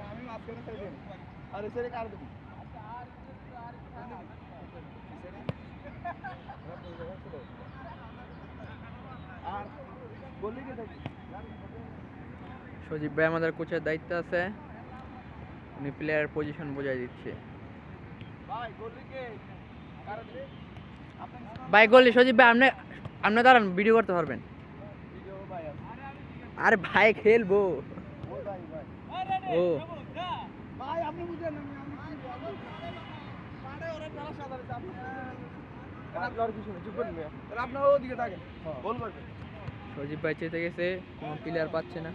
আমি মাছ করে খাইলাম আর এসে কার দেবো আর বললি কি থাকি সজীব ভাই আমাদের কোচের দায়িত্ব আছে, উনি প্লেয়ার পজিশন বোঝাই দিচ্ছে। ভাই গোলি সজীব ভাই আপনি দাঁড়ান, ভিডিও করতে পারবেন। আরে ভাই খেলবো ও ভাই আপনি বুঝেন আপনার ওদিকে থাকেন বলবেন সজীব ভাই চেতে গেছে, কোনো প্লেয়ার পাচ্ছে না।